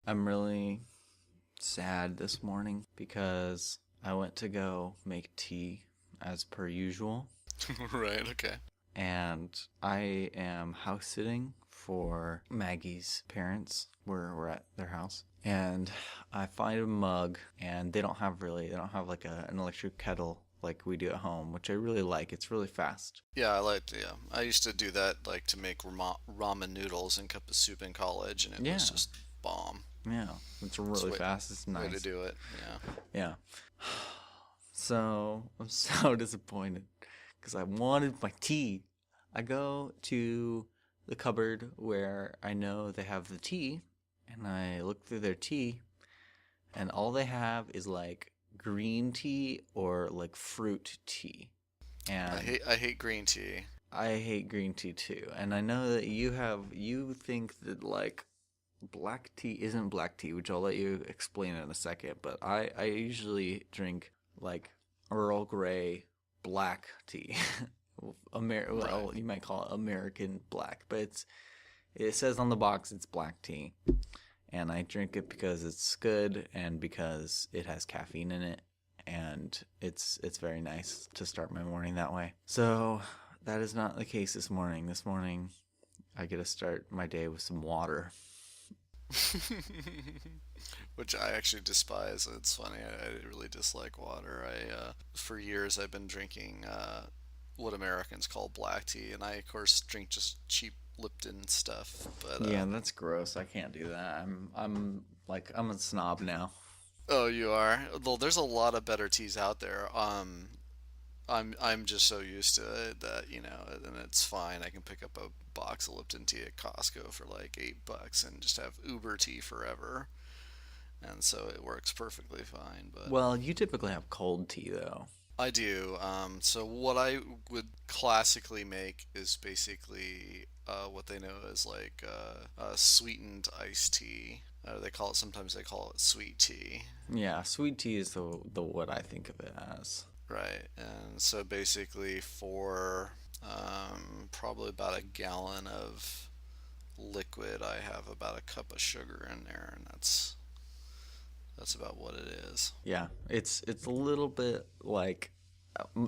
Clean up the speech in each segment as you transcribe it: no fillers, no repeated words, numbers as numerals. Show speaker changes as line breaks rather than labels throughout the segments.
I'm really sad this morning because I went to go make tea as per usual,
Right, okay.
and I am house sitting for Maggie's parents. We're at their house, and I find a mug, and they don't have like an electric kettle like we do at home, which I really like. It's really fast.
Yeah, yeah. I used to do that, like to make ramen noodles and cup of soup in college, and it was
Yeah,
just bomb.
yeah, it's
It's
really fast. It's
way to
nice.
do it. Yeah.
Yeah. So I'm so disappointed because I wanted my tea. I go to the cupboard where I know they have the tea, and I look through their tea, and all they have is like green tea or like fruit tea. And
I hate green tea.
I hate green tea too. And I know that you think that like black tea isn't black tea, which I'll let you explain in a second, but I usually drink like Earl Grey black tea.
Right.
Well, you might call it American black, but it says on the box it's black tea, and I drink it because it's good and because it has caffeine in it, and it's very nice to start my morning that way. So that is not the case this morning. This morning I get to start my day with some water.
Which I actually despise. It's funny. I really dislike water. For years, I've been drinking what Americans call black tea, and I, of course, drink just cheap Lipton stuff.
Yeah, that's gross. I can't do that. I'm a snob now.
Oh, you are? Well, there's a lot of better teas out there. I'm just so used to it that and it's fine. I can pick up a box of Lipton tea at Costco for like $8 and just have Uber tea forever, and so it works perfectly fine. But
Well, you typically have cold tea though.
I do. So what I would classically make is basically what they know as like sweetened iced tea. Sometimes they call it sweet tea.
Yeah, sweet tea is the what I think of it as.
Right. And so basically for probably about a gallon of liquid, I have about a cup of sugar in there, and that's about what it is.
Yeah, it's a little bit like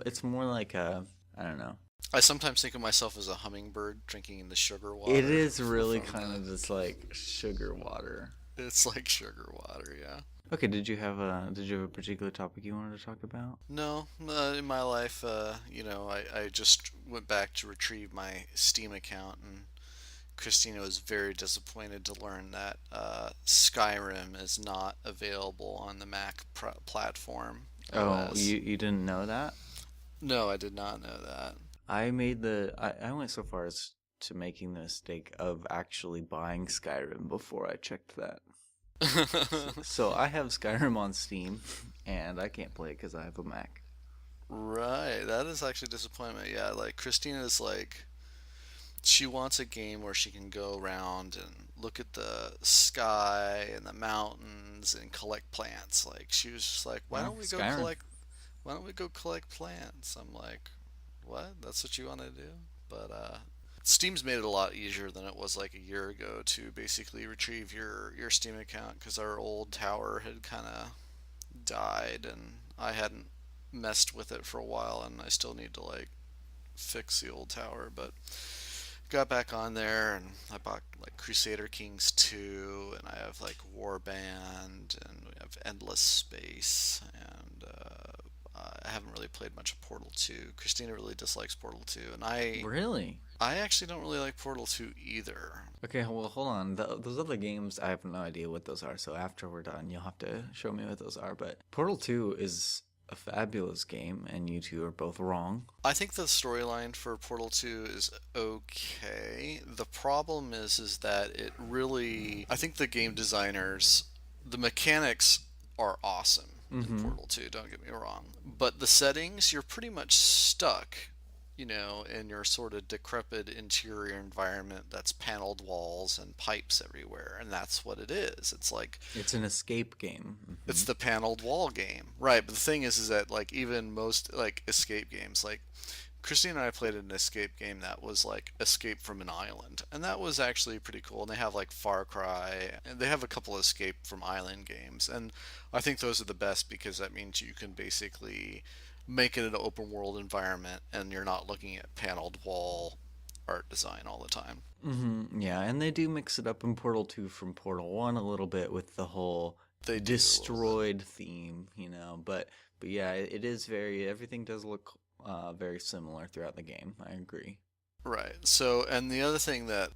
it's more like a I don't know.
I sometimes think of myself as a hummingbird drinking the sugar
It
water
is really
from
kind
the.
of just like sugar water.
It's like sugar water, yeah.
Okay, did you have a particular topic you wanted to talk about?
No, in my life, I just went back to retrieve my Steam account, and Christina was very disappointed to learn that Skyrim is not available on the Mac platform
Oh,
OS.
you didn't know that?
No, I did not know that.
I went so far as to making the mistake of actually buying Skyrim before I checked that. So I have Skyrim on Steam, and I can't play it because I have a Mac.
Right, that is actually disappointment. Yeah, like Christina's like she wants a game where she can go around and look at the sky and the mountains and collect plants. Like she was just like,
Well, Skyrim.
why don't we go collect plants? I'm like, what? That's what you want to do? But Steam's made it a lot easier than it was like a year ago to basically retrieve your Steam account because our old tower had kind of died and I hadn't messed with it for a while and I still need to like fix the old tower, but got back on there and I bought like Crusader Kings 2 and I have like Warband and we have Endless Space and I haven't really played much of Portal 2. Christina really dislikes Portal 2 and
Really?
I actually don't really like Portal 2 either.
Okay, well, hold on. Those other games, I have no idea what those are. So after we're done, you'll have to show me what those are. But Portal 2 is a fabulous game, and you two are both wrong.
I think the storyline for Portal 2 is okay. The problem is that it really I think the game designers the mechanics are awesome in
Mm-hmm.
Portal 2, don't get me wrong. But the settings, you're pretty much stuck in your sort of decrepit interior environment that's paneled walls and pipes everywhere, and that's what it is. It's like
It's an escape game.
it's the paneled wall game, right? But the thing is that like even most like escape games, like Christine and I played an escape game that was like Escape from an Island, and that was actually pretty cool. And they have like Far Cry, and they have a couple of Escape from Island games, and I think those are the best because that means you can basically make it an open world environment, and you're not looking at paneled wall art design all the time.
Yeah, and they do mix it up in Portal 2 from Portal 1 a little bit with the whole
They do a little bit.
destroyed theme, but yeah, it is very everything does look very similar throughout the game. I agree.
Right. So, and the other thing that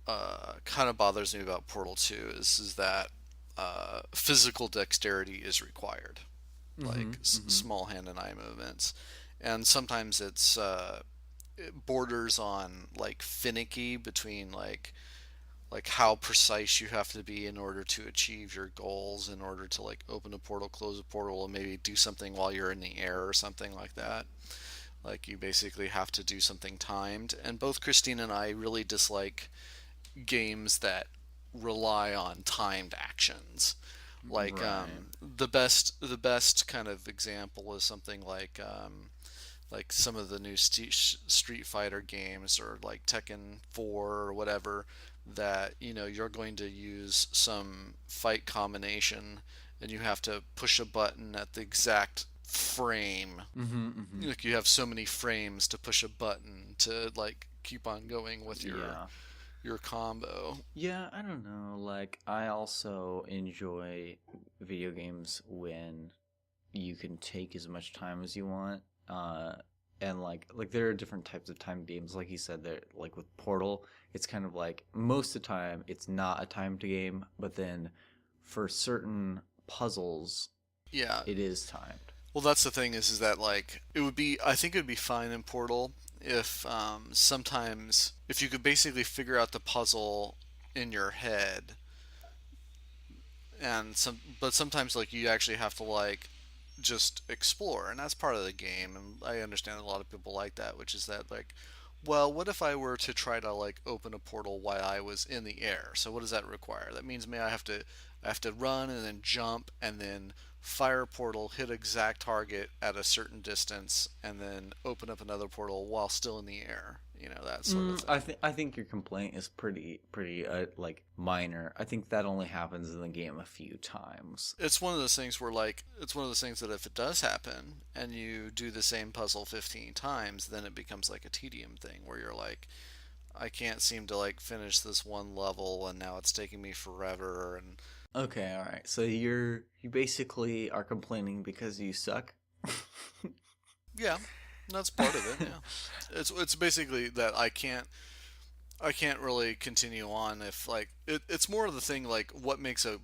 kind of bothers me about Portal 2 is that physical dexterity is required, like
Mm-hmm.
small hand and eye movements, and sometimes it borders on like finicky between like how precise you have to be in order to achieve your goals, in order to like open a portal, close a portal, and maybe do something while you're in the air or something like that. Like you basically have to do something timed. And both Christine and I really dislike games that rely on timed actions. Like
Right.
the best kind of example is something like some of the new Street Fighter games or like Tekken 4 or whatever that you're going to use some fight combination and you have to push a button at the exact frame,
Mm-hmm.
like you have so many frames to push a button to like keep on going with your
Yeah.
your combo.
Yeah, I don't know. Like, I also enjoy video games when you can take as much time as you want. And like there are different types of time games. Like you said, there like with Portal, it's kind of like most of the time it's not a timed game, but then for certain puzzles,
Yeah.
it is timed.
Well, that's the thing is that like I think it would be fine in Portal if sometimes if you could basically figure out the puzzle in your head and but sometimes like you actually have to like just explore, and that's part of the game, and I understand a lot of people like that, which is that like, well, what if I were to try to like open a portal while I was in the air? So what does that require? That means me I have to run and then jump and then fire a portal, hit exact target at a certain distance, and then open up another portal while still in the air, that sort of thing.
I think your complaint is pretty like minor. I think that only happens in the game a few times.
It's one of those things where like it's one of those things that if it does happen and you do the same puzzle 15 times, then it becomes like a tedium thing where you're like, I can't seem to like finish this one level and now it's taking me forever. And
Okay, all right. So you basically are complaining because you suck.
yeah, that's part of it. Yeah, it's basically that I can't really continue on if like it's more of the thing like what makes a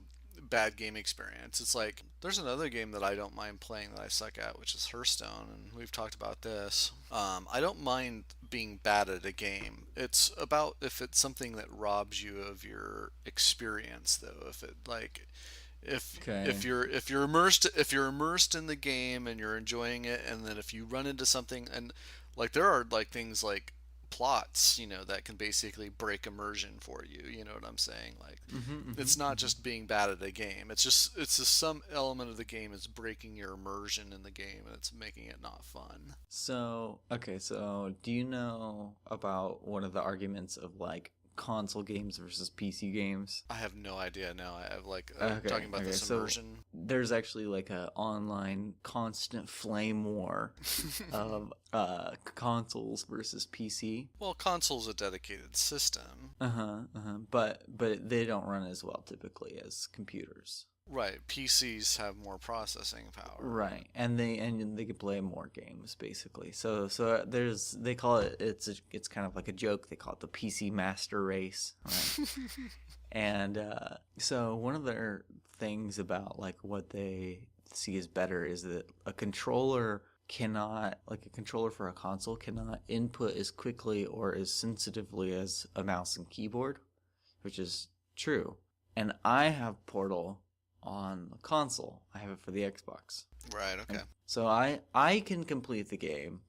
bad game experience. It's like there's another game that I don't mind playing that I suck at, which is Hearthstone, and we've talked about this. I don't mind being bad at a game. It's about if it's something that robs you of your experience, though. If it like
Okay.
if you're immersed in the game and you're enjoying it, and then if you run into something and like there are like things like plots that can basically break immersion for you, you know what I'm saying? Like it's not
Hmm.
just being bad at a game, it's just some element of the game is breaking your immersion in the game and it's making it not fun.
So, okay, so do you know about one of the arguments of like console games versus PC games?
I have no idea now. I have like
Okay,
talking about
okay.
this
So
immersion.
there's actually like a online constant flame war of consoles versus PC.
Well, console's a dedicated system.
Uh-huh, uh-huh. But they don't run as well typically as computers.
Right, PCs have more processing power.
Right, and they can play more games basically. So there's they call it it's kind of like a joke. They call it the PC Master Race, right? And so one of their things about like what they see as better is that a controller for a console cannot input as quickly or as sensitively as a mouse and keyboard, which is true. And I have Portal on the console. I have it for the Xbox.
Right,
And
okay.
so I can complete the game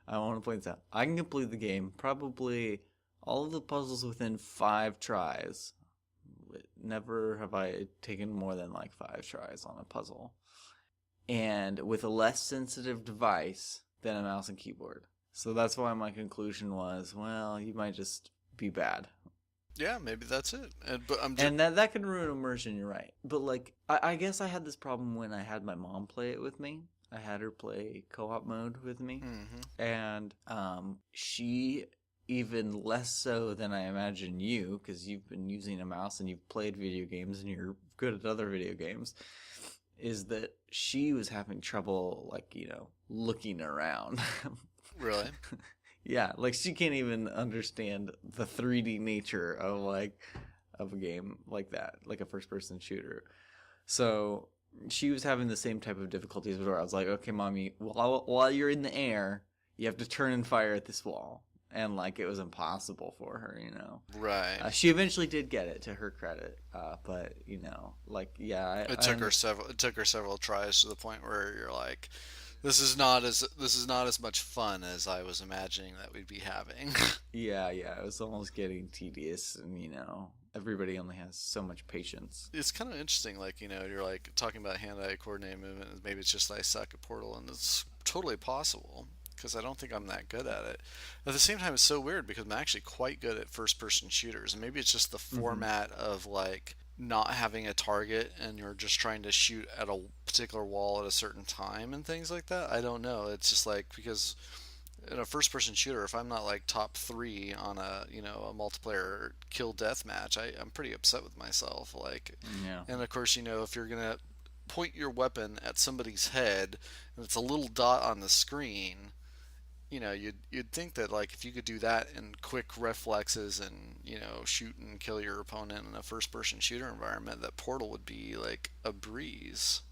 I want to point this out. I can complete the game probably all of the puzzles within 5 tries. Never have I taken more than like 5 tries on a puzzle. And with a less sensitive device than a mouse and keyboard. So that's why my conclusion was, well, you might just be bad.
Yeah, maybe that's it. But I'm
And that can ruin immersion, you're right. But like I guess I had this problem when I had my mom play it with me. I had her play co-op mode with me.
Mm-hmm.
And she even less so than I imagine you, because you've been using a mouse and you've played video games and you're good at other video games, is that she was having trouble, like, looking around.
Really?
Yeah, like she can't even understand the 3D nature of a game like that, like a first person shooter. So she was having the same type of difficulties where I was like, okay, mommy, while you're in the air, you have to turn and fire at this wall. And like it was impossible for her,
Right.
She eventually did get it, to her credit, but
It took her several tries to the point where you're like, this is not as much fun as I was imagining that we'd be having.
yeah, it was almost getting tedious, and everybody only has so much patience.
It's kind of interesting, like, you're like talking about hand-eye coordinated movement, and maybe it's just I suck at Portal, and it's totally possible because I don't think I'm that good at it. At the same time, it's so weird because I'm actually quite good at first-person shooters, and maybe it's just the format of like not having a target and you're just trying to shoot at a particular wall at a certain time and things like that. I don't know. It's just like because in a first-person shooter, if I'm not like top 3 on a multiplayer kill death match, I'm pretty upset with myself. Like,
Yeah.
and of course, if you're gonna point your weapon at somebody's head and it's a little dot on the screen, you'd think that like if you could do that in quick reflexes and shoot and kill your opponent in a first-person shooter environment, that Portal would be like a breeze.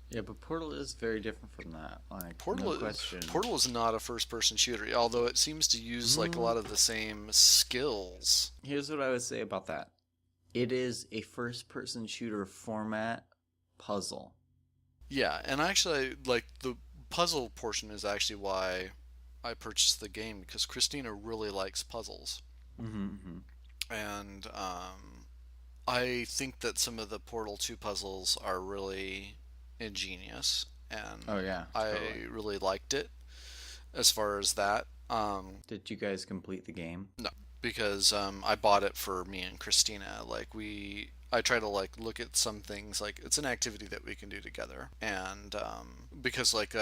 Yeah, but Portal is very different from that. Like,
Portal,
no question.
Portal is not a first-person shooter, although it seems to use like a lot of the same skills.
Here's what I would say about that. It is a first-person shooter format puzzle.
Yeah, and actually, like the puzzle portion is actually why I purchased the game because Christina really likes puzzles, and I think that some of the Portal 2 puzzles are really ingenious, and
Oh yeah, totally.
I really liked it as far as that.
Did you guys complete the game?
No, because I bought it for me and Christina. Like I try to like look at some things like it's an activity that we can do together, and because like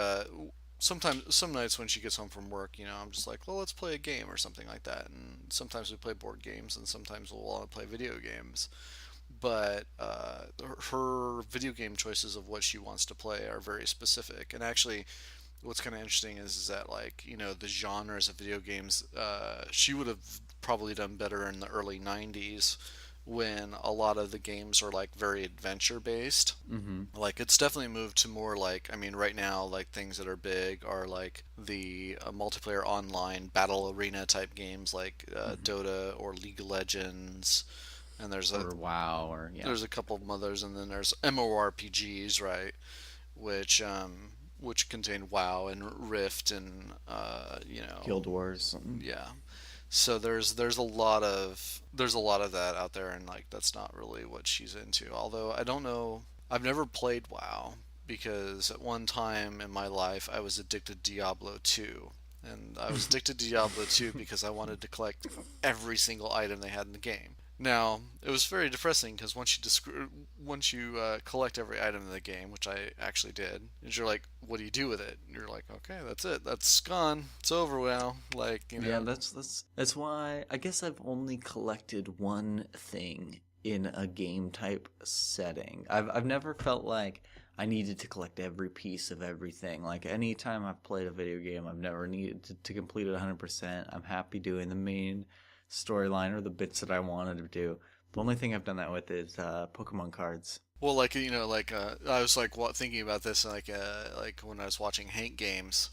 sometimes some nights when she gets home from work, I'm just like, well, let's play a game or something like that, and sometimes we play board games, and sometimes we'll want to play video games. But her video game choices of what she wants to play are very specific, and actually what's kind of interesting is that like the genres of video games she would have probably done better in the early 90s when a lot of the games are like very adventure based. Like it's definitely moved to more like, I mean, right now like things that are big are like the multiplayer online battle arena type games like Dota or League of Legends, and
Or WoW, or yeah.
there's a couple of others, and then there's MMORPGs, right, which contain WoW and Rift and
Guild Wars.
yeah. So there's a lot of that out there, and like that's not really what she's into. Although I don't know, I've never played WoW because at one time in my life I was addicted to Diablo 2. And I was addicted to Diablo 2 because I wanted to collect every single item they had in the game. Now, it was very depressing because once you collect every item in the game, which I actually did, and you're like, what do you do with it? And you're like, okay, that's it. That's gone. It's over now. Like,
Yeah, that's why I guess I've only collected one thing in a game type setting. I've never felt like I needed to collect every piece of everything. Like anytime I've played a video game, I've never needed to complete it 100%. I'm happy doing the main storyline or the bits that I wanted to do. The only thing I've done that with is Pokemon cards.
Well, like I was like thinking about this like when I was watching Hank Games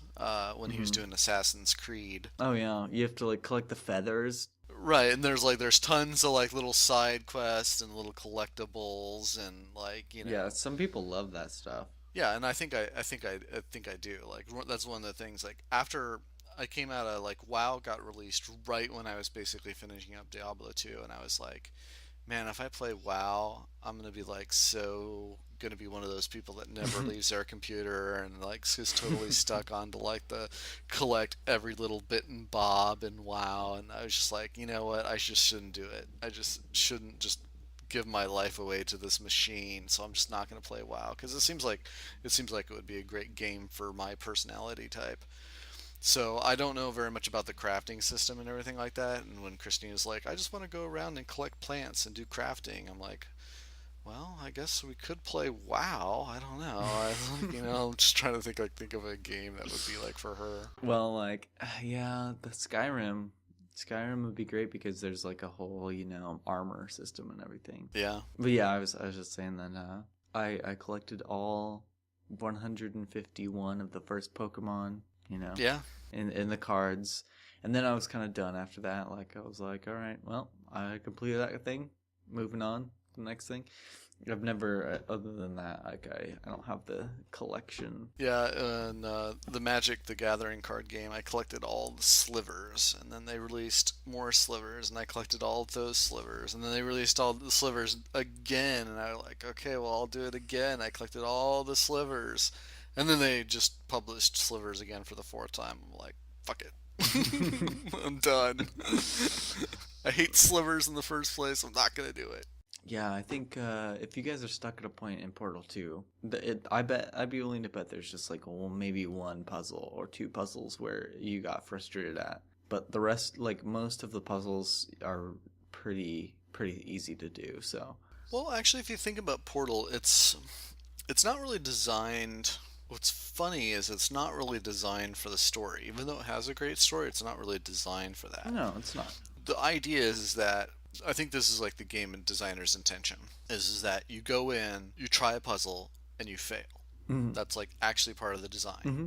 when he was doing Assassin's Creed.
Oh yeah, you have to like collect the feathers.
Right, and there's tons of like little side quests and little collectibles and like
Yeah, some people love that stuff.
Yeah, and I think I do. Like that's one of the things. Like after I came out of like WoW got released right when I was basically finishing up Diablo 2, and I was like, man, if I play WoW, I'm gonna be like so gonna be one of those people that never leaves their computer and like is totally stuck on to like the collect every little bit and bob and WoW. And I was just like, you know what, I just shouldn't do it. I just shouldn't just give my life away to this machine. So I'm just not gonna play WoW because it seems like it would be a great game for my personality type. So I don't know very much about the crafting system and everything like that. And when Christina's like, I just want to go around and collect plants and do crafting, I'm like, well, I guess we could play WoW. I don't know. I'm just trying to think of a game that would be like for her.
Well, like, yeah, the Skyrim. Skyrim would be great because there's like a whole, armor system and everything.
Yeah.
But yeah, I was just saying that I collected all 151 of the first Pokemon,
Yeah.
in the cards. And then I was kind of done after that. Like, I was like, all right, well, I completed that thing. Moving on to the next thing. I've never, other than that, like, I don't have the collection.
Yeah, and the Magic the Gathering card game, I collected all the slivers, and then they released more slivers, and I collected all of those slivers, and then they released all the slivers again, and I was like, okay, well, I'll do it again. I collected all the slivers, and then they just published slivers again for the fourth time. I'm like, fuck it. I'm done. I hate slivers in the first place. I'm not gonna do it.
Yeah, I think if you guys are stuck at a point in Portal 2, I'd be willing to bet there's just like maybe one puzzle or two puzzles where you got frustrated at. But the rest, like most of the puzzles, are pretty easy to do. So
Well, actually, if you think about Portal, it's not really designed. What's funny is it's not really designed for the story. Even though it has a great story, it's not really designed for that.
no, it's not.
The idea is that I think this is like the game designer's intention is that you go in, you try a puzzle, and you fail.
Mm-hmm.
That's like actually part of the design.
Mm-hmm.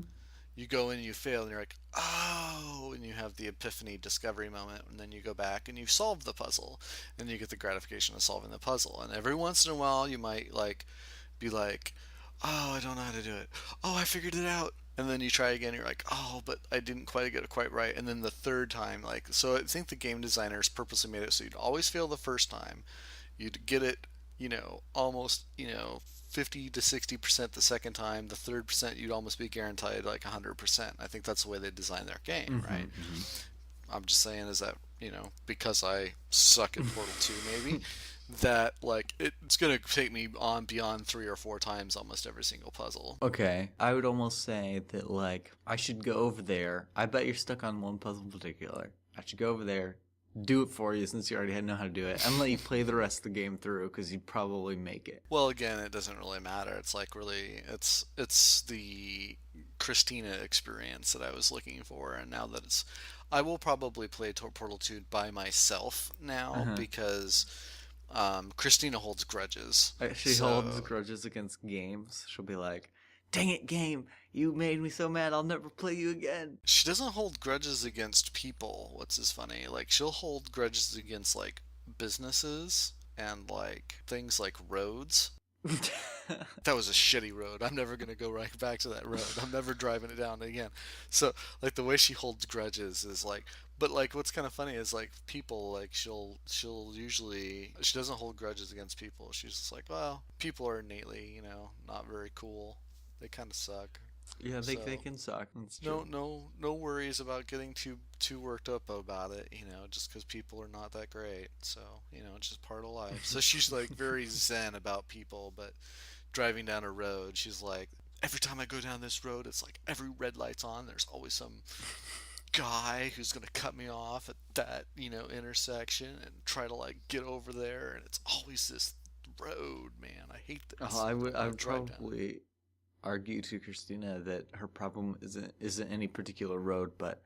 You go in and you fail, and you're like, oh, and you have the epiphany discovery moment, and then you go back and you solve the puzzle, and you get the gratification of solving the puzzle. And every once in a while, you might like be like, oh, I don't know how to do it. Oh, I figured it out. And then you try again, you're like, oh, but I didn't quite get it quite right. And then the third time, like, so I think the game designers purposely made it so you'd always fail the first time. You'd get it, almost, 50 to 60% the second time. The third percent, you'd almost be guaranteed like 100%. I think that's the way they design their game,
Mm-hmm,
right?
mm-hmm.
I'm just saying is that, because I suck at Portal 2, maybe. That like it's gonna take me on beyond 3 or 4 times almost every single puzzle.
Okay, I would almost say that like I should go over there. I bet you're stuck on one puzzle in particular. I should go over there, do it for you since you already know how to do it, and let you play the rest of the game through because you'd probably make it.
Well, again, it doesn't really matter. It's like really, it's the Christina experience that I was looking for, and now that I will probably play Portal 2 by myself now
Uh-huh.
because Christina holds grudges.
She holds grudges against games. She'll be like, "Dang it, game! You made me so mad. I'll never play you again."
She doesn't hold grudges against people. What's is funny? Like she'll hold grudges against like businesses and like things like roads. That was a shitty road. I'm never gonna go right back to that road. I'm never driving it down again. So like the way she holds grudges is like, but like what's kind of funny is like people like she'll usually she doesn't hold grudges against people. She's just like, well, people are innately not very cool. They kind of suck.
Yeah, they
So
can suck. That's
no
true.
no worries about getting too worked up about it. Just because people are not that great. So it's just part of life. So she's like very zen about people, but driving down a road, she's like, every time I go down this road, it's like every red light's on. There's always some guy who's gonna cut me off at that intersection and try to like get over there, and it's always this road, man. I hate this.
I
I don't
would
want to drive down.
probably argue to Christina that her problem isn't any particular road, but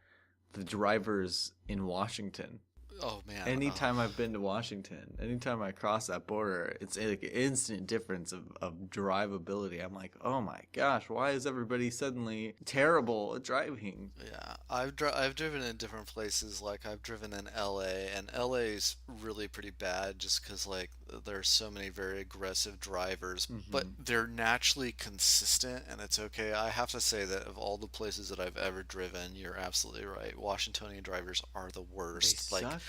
the drivers in Washington.
Oh man.
Anytime I've been to Washington, anytime I cross that border, it's like an instant difference of drivability. I'm like, oh my gosh, why is everybody suddenly terrible at driving?
Yeah, I've driven in different places. Like I've driven in LA, and LA's really pretty bad just because like there's so many very aggressive drivers, but
Hmm.
they're naturally consistent, and it's okay. I have to say that of all the places that I've ever driven, you're absolutely right. Washingtonian drivers are the
They
worst. Like,
suck.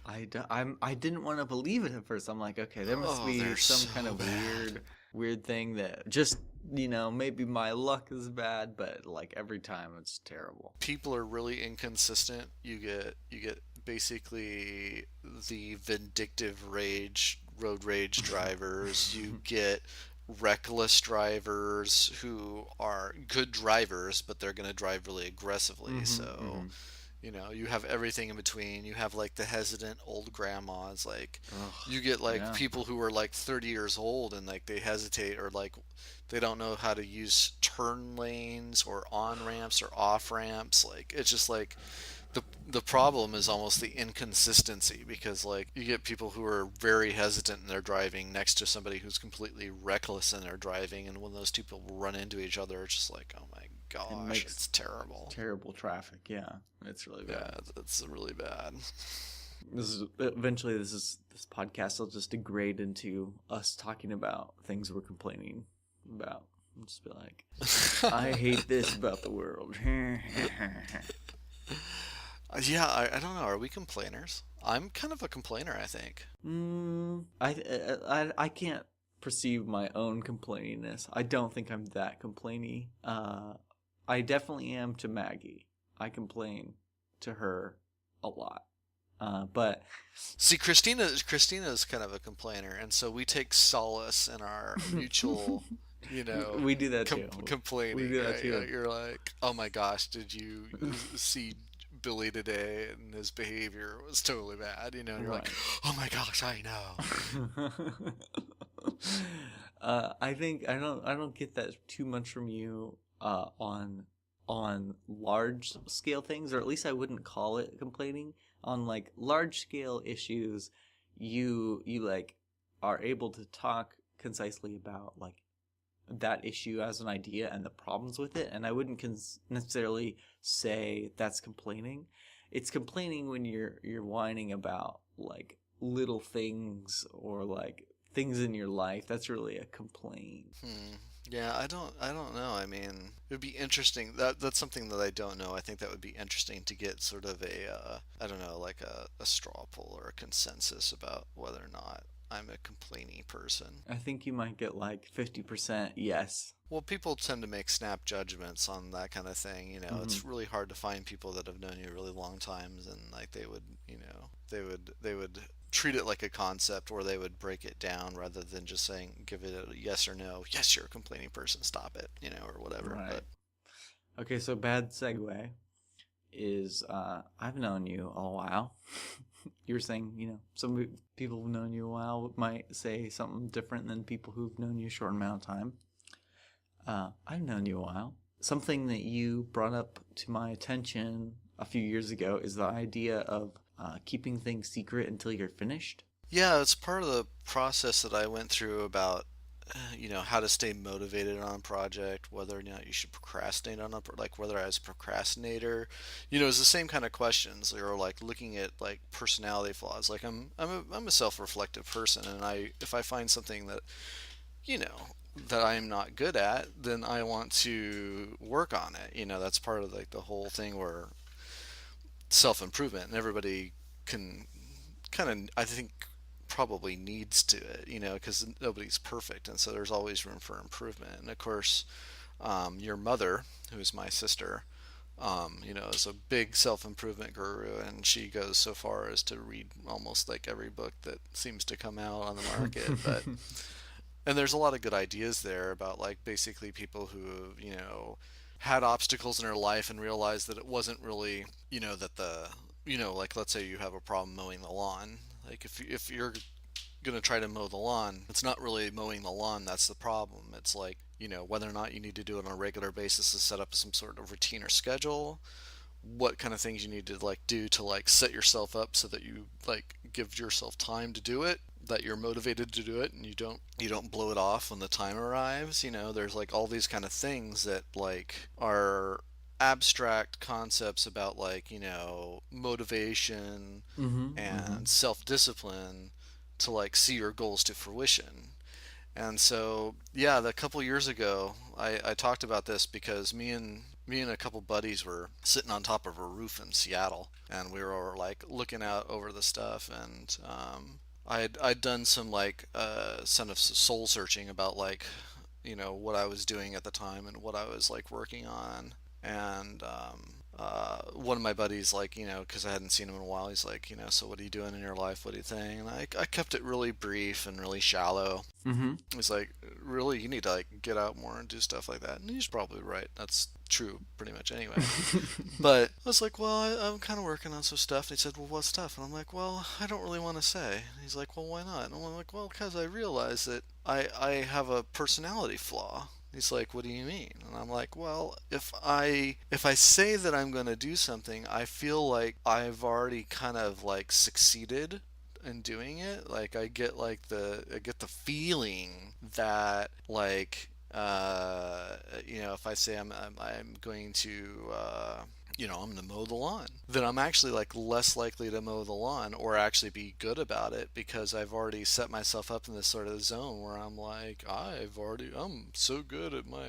I didn't want to believe it at first. I'm like, okay, there must
oh,
be
they're
some
so
kind of
bad.
weird thing that just, maybe my luck is bad, but like every time it's terrible.
People are really inconsistent. You get basically the vindictive road rage drivers. You get reckless drivers who are good drivers, but they're going to drive really aggressively.
Hmm.
So,
Hmm.
you have everything in between. You have like the hesitant old grandmas. Like,
Ugh,
you get like
yeah.
people who are like 30 years old and like they hesitate or like they don't know how to use turn lanes or on ramps or off ramps. Like, it's just like the problem is almost the inconsistency because like you get people who are very hesitant in their driving next to somebody who's completely reckless in their driving, and when those two people run into each other, it's just like, oh my
It
gosh,
makes
it's terrible.
terrible traffic. Yeah, it's really
Yeah,
bad.
that's really bad.
This is eventually this podcast will just degrade into us talking about things we're complaining about. I'll just be like, I hate this about the world.
Yeah, I don't know. Are we complainers? I'm kind of a complainer, I think.
I can't perceive my own complaininess. I don't think I'm that complainy. I definitely am to Maggie. I complain to her a lot. But
See, Christina's kind of a complainer, and so we take solace in our mutual,
we do that too. We
complaining,
do that
right?
too.
You're like, oh my gosh, did you see Billy today? And his behavior was totally bad. And you're like,
Right.
oh my gosh, I know.
I think I don't get that too much from you on large scale things, or at least I wouldn't call it complaining. On like large scale issues, you like are able to talk concisely about like that issue as an idea and the problems with it, and I wouldn't necessarily say that's complaining. It's complaining when you're whining about like little things or like things in your life. That's really a complaint.
Hmm. Yeah, I don't know. I mean, it would be interesting. That's something that I don't know. I think that would be interesting to get sort of I don't know, like a straw poll or a consensus about whether or not I'm a complaining person.
I think you might get like 50% yes.
Well, people tend to make snap judgments on that kind of thing.
Hmm.
It's really hard to find people that have known you really long times and like they would treat it like a concept, or they would break it down rather than just saying give it a yes or no. Yes, you're a complaining person. Stop it, or whatever.
Right.
But
Okay, so bad segue is I've known you a while. You were saying, some people who've known you a while might say something different than people who've known you a short amount of time. I've known you a while. Something that you brought up to my attention a few years ago is the idea of keeping things secret until you're finished.
yeah, it's part of the process that I went through about how to stay motivated on a project, whether or not you should procrastinate on like whether as a procrastinator, it's the same kind of questions, or like looking at like personality flaws. Like I'm a self-reflective person, and if I find something you know that I'm not good at, then I want to work on it. That's part of like the whole thing where self-improvement, and everybody can kind of, I think, probably needs to it, because nobody's perfect, and so there's always room for improvement. And of course, your mother, who's my sister, is a big self-improvement guru, and she goes so far as to read almost like every book that seems to come out on the market. But and there's a lot of good ideas there about like basically people who had obstacles in their life and realized that it wasn't really that the like let's say you have a problem mowing the lawn. Like if you're gonna try to mow the lawn, it's not really mowing the lawn that's the problem. It's like whether or not you need to do it on a regular basis to set up some sort of routine or schedule, what kind of things you need to like do to like set yourself up so that you like give yourself time to do it, that you're motivated to do it, and you don't blow it off when the time arrives. There's like all these kind of things that like are abstract concepts about like motivation
Mm-hmm. Mm-hmm.
and self-discipline to like see your goals to fruition. And so, yeah, the couple years ago, I talked about this because me and a couple buddies were sitting on top of a roof in Seattle, and we were like looking out over the stuff, and I'd done some like sort of soul searching about like what I was doing at the time and what I was like working on, and one of my buddies, like, because I hadn't seen him in a while, he's like, so what are you doing in your life? What do you think? And I kept it really brief and really shallow.
Mm-hmm.
He's like, really, you need to like get out more and do stuff like that. And he's probably right. That's true, pretty much anyway. But I was like, well, I'm kind of working on some stuff. And he said, well, what stuff? And I'm like, well, I don't really want to say. And he's like, well, why not? And I'm like, well, because I realize that I have a personality flaw. He's like, "What do you mean?" And I'm like, "Well, if I say that I'm going to do something, I feel like I've already kind of like succeeded in doing it. Like I get the feeling that like if I say I'm going to I'm going to mow the lawn, then I'm actually like less likely to mow the lawn or actually be good about it because I've already set myself up in this sort of zone where I'm like, I'm so good at my,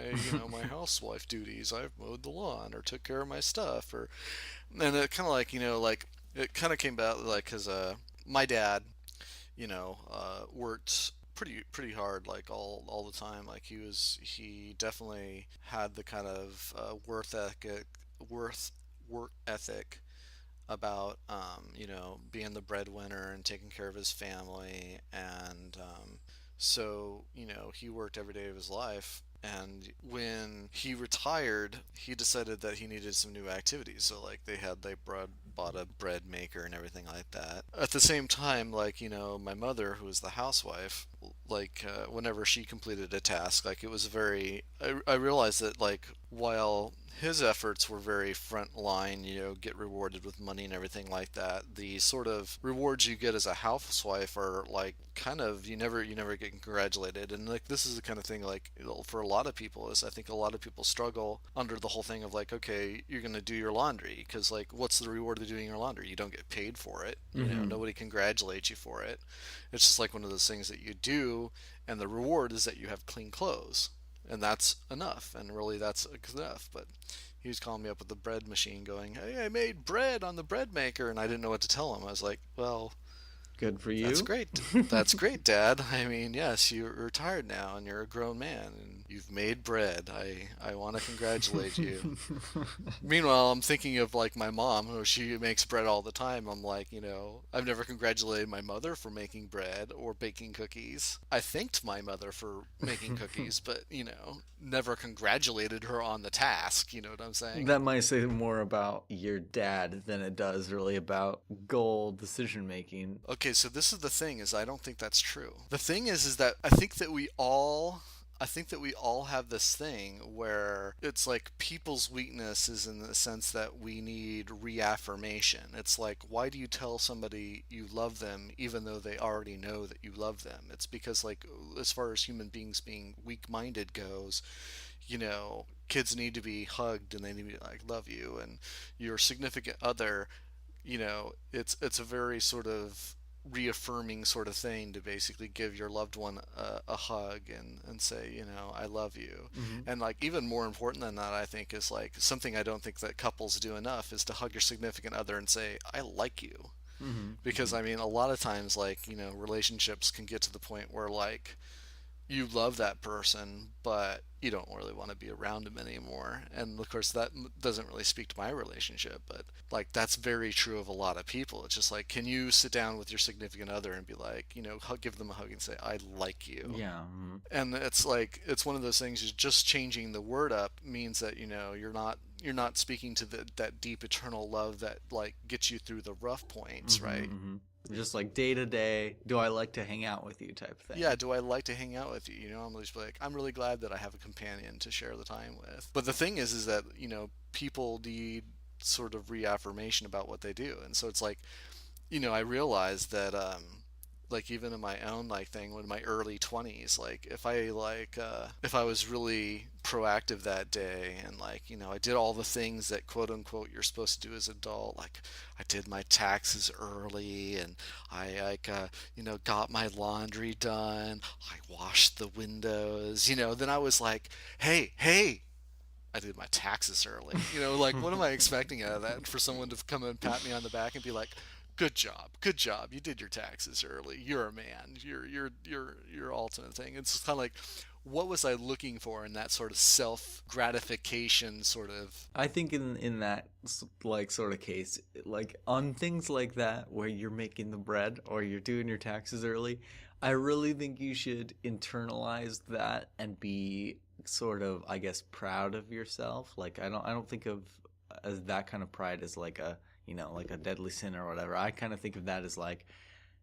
my housewife duties. I've mowed the lawn or took care of my stuff and it kind of like, like it kind of came about like, cause, my dad, worked pretty hard like all the time. Like he definitely had the kind of worth work ethic about being the breadwinner and taking care of his family, and so he worked every day of his life. And when he retired, he decided that he needed some new activities. So like they bought a bread maker and everything like that. At the same time, like my mother, who was the housewife, like whenever she completed a task, like it was very. I realized that like while his efforts were very front line, get rewarded with money and everything like that. The sort of rewards you get as a housewife are like kind of you never get congratulated. And like this is the kind of thing like for a lot of people is I think a lot of people struggle under the whole thing of like, okay, you're gonna do your laundry because like what's the reward of doing your laundry? You don't get paid for it.
Mm-hmm.
Nobody congratulates you for it. It's just like one of those things that you do, and the reward is that you have clean clothes, and that's enough, and really that's enough. But he was calling me up with the bread machine going, hey, I made bread on the bread maker, and I didn't know what to tell him. I was like, well,
Good for
that's
you.
great. That's great, Dad. I mean, yes, you're retired now and you're a grown man and you've made bread. I want to congratulate you. Meanwhile, I'm thinking of like my mom, who she makes bread all the time. I'm like, I've never congratulated my mother for making bread or baking cookies. I thanked my mother for making cookies, but, never congratulated her on the task. You know what I'm saying?
That might say more about your dad than it does really about goal decision making.
Okay, so this is the thing is I don't think that's true. The thing is that I think that we all have this thing where it's like people's weakness is in the sense that we need reaffirmation. It's like, why do you tell somebody you love them even though they already know that you love them? It's because, like, as far as human beings being weak minded goes, kids need to be hugged and they need to be like, love you. And your significant other, it's a very sort of reaffirming sort of thing to basically give your loved one a hug and say, I love you.
Mm-hmm.
And like even more important than that, I think is like something I don't think that couples do enough is to hug your significant other and say, I like you. Because
Mm-hmm.
I mean, a lot of times, like, relationships can get to the point where like you love that person, but you don't really want to be around him anymore. And of course, that doesn't really speak to my relationship, but like that's very true of a lot of people. It's just like, can you sit down with your significant other and be like, give them a hug and say, I like you?
Yeah. Mm-hmm.
And it's like, it's one of those things, is just changing the word up means that, you're not speaking to that deep eternal love that like gets you through the rough points,
Mm-hmm.
right?
Mm-hmm. Just like day to day, do I like to hang out with you type
Yeah,
thing.
do I like to hang out with you? I'm just like, I'm really glad that I have a companion to share the time with. But the thing is that, people need sort of reaffirmation about what they do. And so it's like, I realized that like even in my own like thing in my early 20s, like if I was really proactive that day and like I did all the things that quote unquote you're supposed to do as an adult, like I did my taxes early and I like got my laundry done, I washed the windows, then I was like, hey, I did my taxes early. Like what am I expecting out of that? For someone to come and pat me on the back and be like, good job, you did your taxes early. You're a man. You're ultimate thing." It's kind of like, what was I looking for in that sort of self gratification sort of?
I think in that like sort of case, like on things like that where you're making the bread or you're doing your taxes early, I really think you should internalize that and be sort of, I guess, proud of yourself. Like I don't think of as that kind of pride as like a, like a deadly sin or whatever. I kind of think of that as like,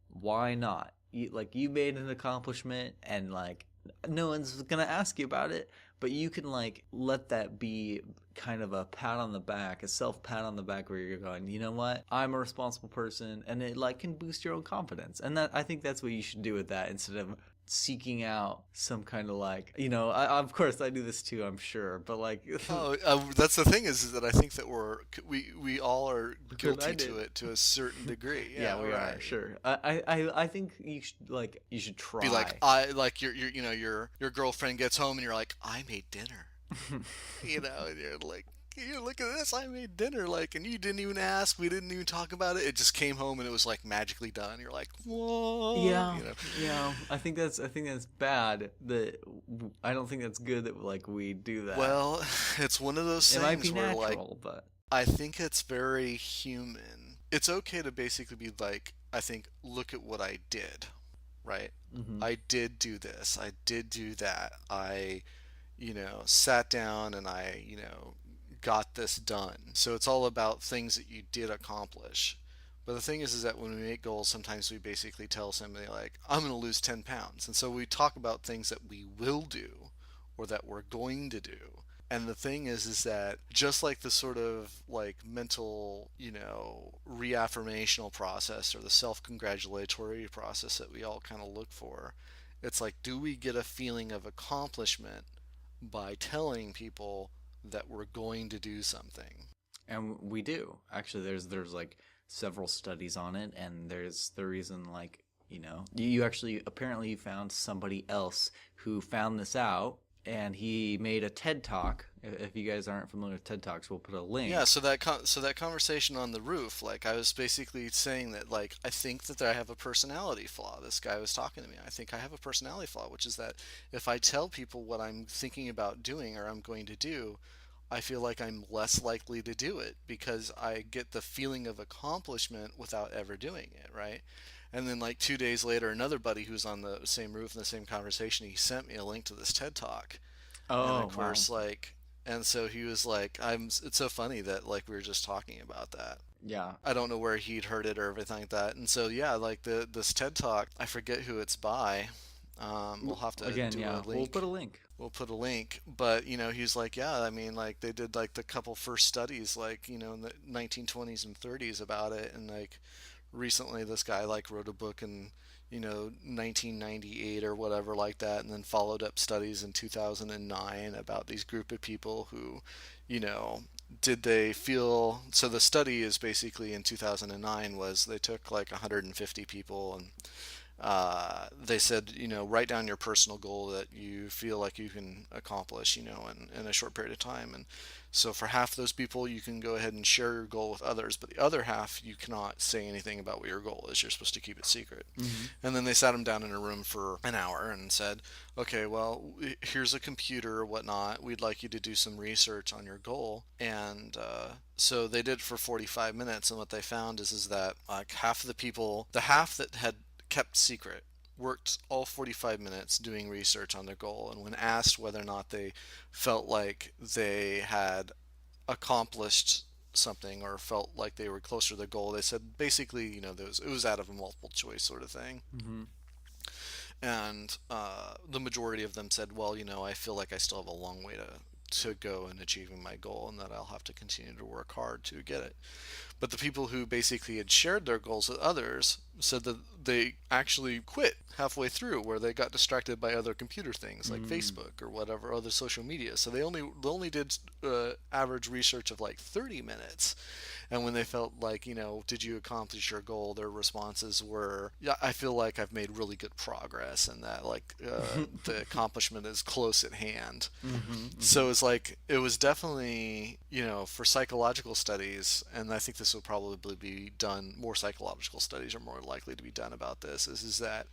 why not? You made an accomplishment, and like no one's gonna ask you about it, but you can like let that be kind of a pat on the back, a self pat on the back, where you're going, you know what, I'm a responsible person, and it like can boost your own confidence. And that, I think that's what you should do with that, instead of seeking out some kind of like, of course I do this too, I'm sure, but like
That's the thing is that I think that we all are guilty to it to a certain degree.
Yeah, we
right.
are, sure. I think you should try.
Be like, I like your girlfriend gets home and you're like, I made dinner. And you're like, look at this, I made dinner, like, and you didn't even ask, we didn't even talk about it. It just came home and it was like magically done. You're like, whoa.
Yeah, yeah. I think that's bad. That I don't think that's good that like we do that.
Well, it's one of those
it
things
might be
where
natural,
like,
but
I think it's very human. It's okay to basically be like, I think, look at what I did, right? I did do this. I did do that. I, sat down and I, got this done. So it's all about things that you did accomplish. But the thing is that when we make goals, sometimes we basically tell somebody like, I'm going to lose 10 pounds. And so we talk about things that we will do or that we're going to do. And the thing is that just like the sort of like mental, reaffirmational process or the self-congratulatory process that we all kind of look for, it's like, do we get a feeling of accomplishment by telling people that we're going to do something?
and we do actually. There's like several studies on it, and there's the reason, like, you actually apparently found somebody else who found this out, and he made a TED talk. If you guys aren't familiar with TED talks, we'll put a link.
Yeah, so that conversation on the roof, like I was basically saying that like I think that I have a personality flaw. This guy was talking to me. I think I have a personality flaw, which is that if I tell people what I'm thinking about doing or I'm going to do, I feel like I'm less likely to do it because I get the feeling of accomplishment without ever doing it, right? And then like 2 days later, another buddy who's on the same roof in the same conversation, he sent me a link to this TED talk. And
Oh,
of
wow.
course, like, and so he was like, it's so funny that like we were just talking about that.
Yeah.
I don't know where he'd heard it or everything like that. And so yeah, like this TED talk, I forget who it's by. We'll have to
Again,
do
yeah,
a
we'll
link.
put a link.
We'll put a link, but he's like, yeah, I mean, like they did like the couple first studies, like in the 1920s and 30s about it, and like recently this guy like wrote a book in 1998 or whatever like that, and then followed up studies in 2009 about these group of people who, you know, did they feel. So the study is basically in 2009 was they took like 150 people and they said, write down your personal goal that you feel like you can accomplish, in a short period of time. And so for half those people, you can go ahead and share your goal with others, but the other half, you cannot say anything about what your goal is. You're supposed to keep it secret.
Mm-hmm.
And then they sat them down in a room for an hour and said, okay, well, here's a computer or whatnot. We'd like you to do some research on your goal. And so they did for 45 minutes. And what they found is that like half of the people, the half that had kept secret, worked all 45 minutes doing research on their goal, and when asked whether or not they felt like they had accomplished something or felt like they were closer to their goal, they said basically, it was out of a multiple choice sort of thing.
Mm-hmm.
And the majority of them said, well, I feel like I still have a long way to go and achieving my goal, and that I'll have to continue to work hard to get it. But the people who basically had shared their goals with others said that they actually quit halfway through, where they got distracted by other computer things like Facebook or whatever other social media. So they only did average research of like 30 minutes. And when they felt like, did you accomplish your goal, their responses were, yeah, I feel like I've made really good progress, and that like the accomplishment is close at hand. So it's like, it was definitely, for psychological studies, and I think this will probably be done, more psychological studies are more likely to be done about this, is that